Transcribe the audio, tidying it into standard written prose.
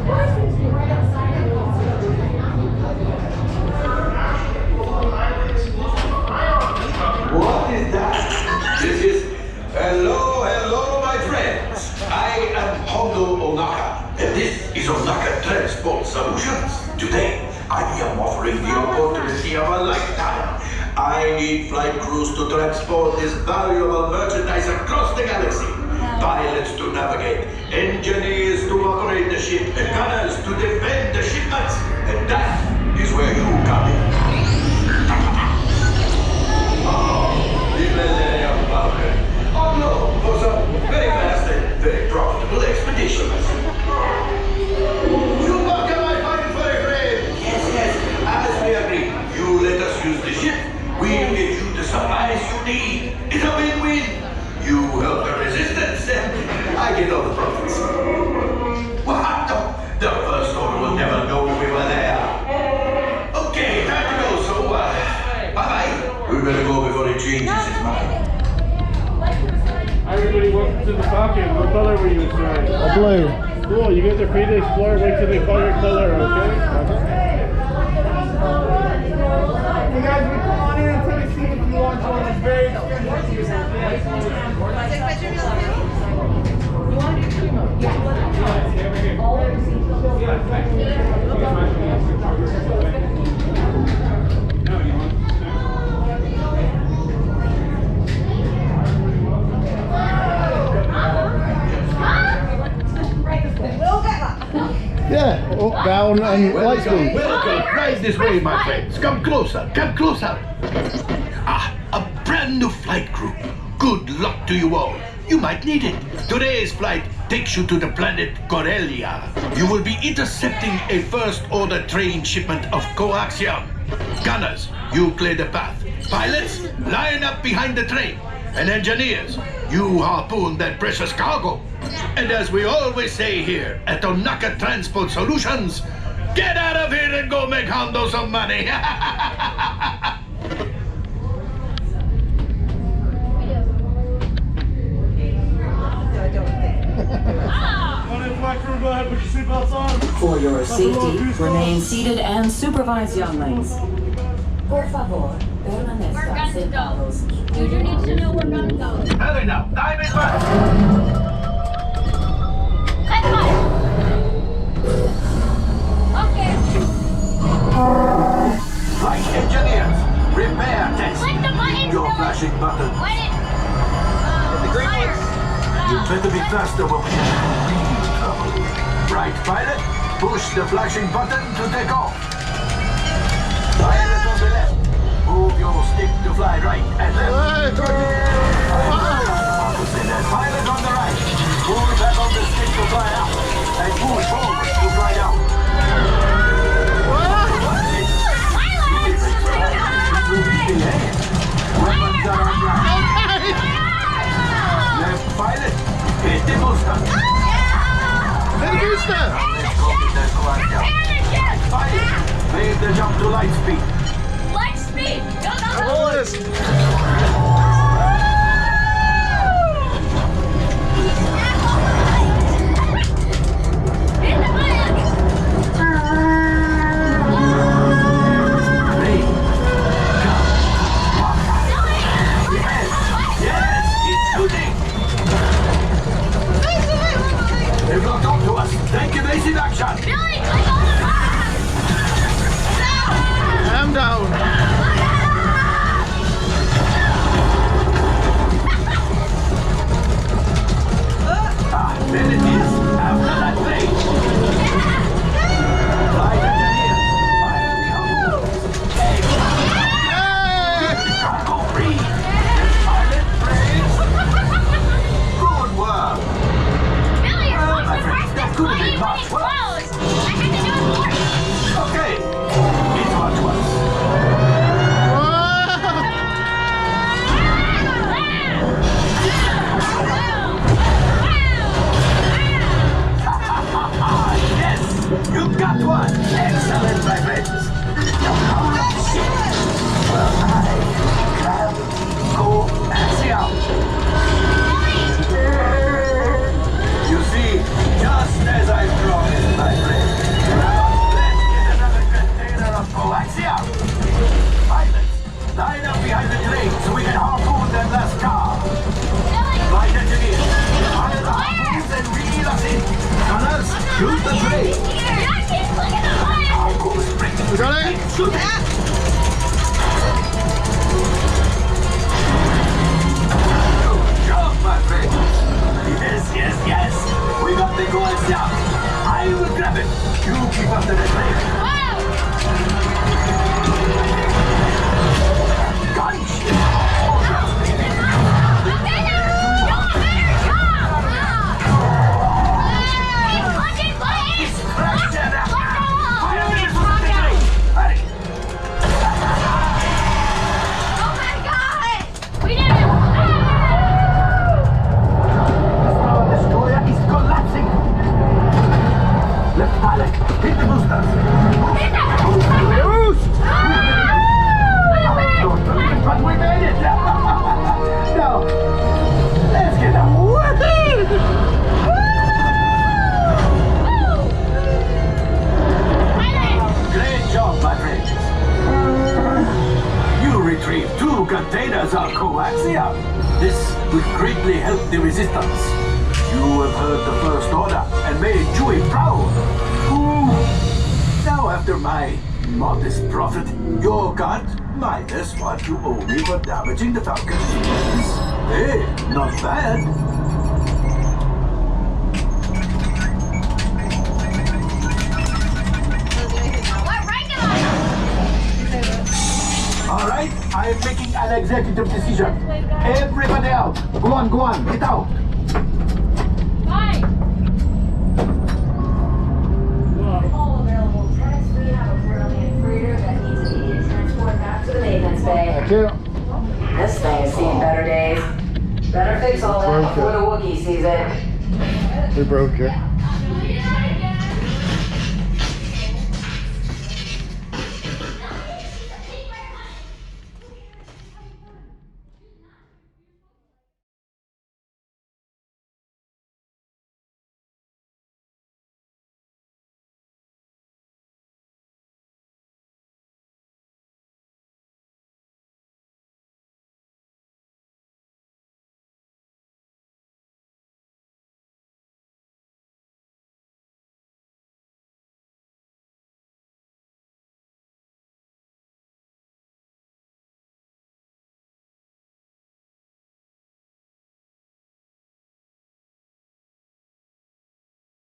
What is that? This is... Hello, my friends. I am Hondo Onaka, and this is Onaka Transport Solutions. Today, I am offering the opportunity of a lifetime. I need flight crews to transport this valuable merchandise across the galaxy. Pilots to navigate, engineers to operate the ship, and gunners to defend the shipments. And that is where you come in. The Millennium Falcon. On loan for some very fast and very profitable expeditions. You welcome my fighting for a friend. Yes. As we agreed, you let us use the ship. We'll give you the supplies you need. It's a win-win. You help the resistance, and I get all the profits. What? The First Order will never know we were there. Okay, time to go, so bye-bye. We better go before he changes his mind. Everybody, welcome to the Falcon. What color were you wearing? Blue. Cool, you guys are free to explore. Wait till they call your color, okay? You guys can come on in and take a seat if you want to. It's very expensive. Yeah, up, down, and light speed. Welcome. Right this way, my friends. Come closer. A brand new flight crew. Good luck to you all. You might need it. Today's flight takes you to the planet Corellia. You will be intercepting a First Order train shipment of coaxium. Gunners, you clear the path. Pilots, line up behind the train. And engineers, you harpoon that precious cargo. And as we always say here at Onaka Transport Solutions, get out of here and go make Hondo some money. For your safety, remain seated and supervise younglings. Por favor, permanezcan sentados. You do need to know where we're gonna go. Hurry now, time is back. Okay. Flight engineers, repair test. Click the button. Your flashing button. When it... The green ones. You better be faster when we have real trouble. Right, pilot, push the flashing button to take off. Pilot on the left, move your stick to fly right and left. Pilot on the right, move back on the stick to fly up, and push forward to fly down. Weapons are on ground. Left pilot, hit the booster. Pilot, leave the jump to light speed. Light speed! Go! Hit the button! Yes, it's shooting. They've locked onto us. Take evasive action. Billy, click on the button! I'm down. There it is. After that plane. Flight engineer. Fire the hole. Cargo free. Pilot praise. Good work. Billy, you're Well, my supposed to friend, press that this could have button been when much it's worse. closed. I had to do it for you. Okay. It's much worse. Yes, you got one. Excellent, my friends. Now, well, I can go axial. You see, just as I promised my faster than me. Wow! Gunship! Okay, now! Do a better job! Keep punching, please! Let go! Hurry! Oh my god! We did it! Our destroyer is collapsing! Left pilot, hit the boosters! Boost! But we made it! Now, let's get up! Great job, my friend! You retrieved 2 containers of coaxium. This will greatly help the resistance. You have heard the First Order and made Chewie proud. Now, after my modest profit, your god minus what you owe me for damaging the Falcon. Hey, not bad. What rank am I? All right, I'm making an executive decision. Everybody out. Go on, get out. Fine. All available tenants, we have a brilliant freighter that needs immediate transport back to the maintenance bay. Thank you. This thing has seen better days. Better fix all that before the Wookiee sees it. We broke it.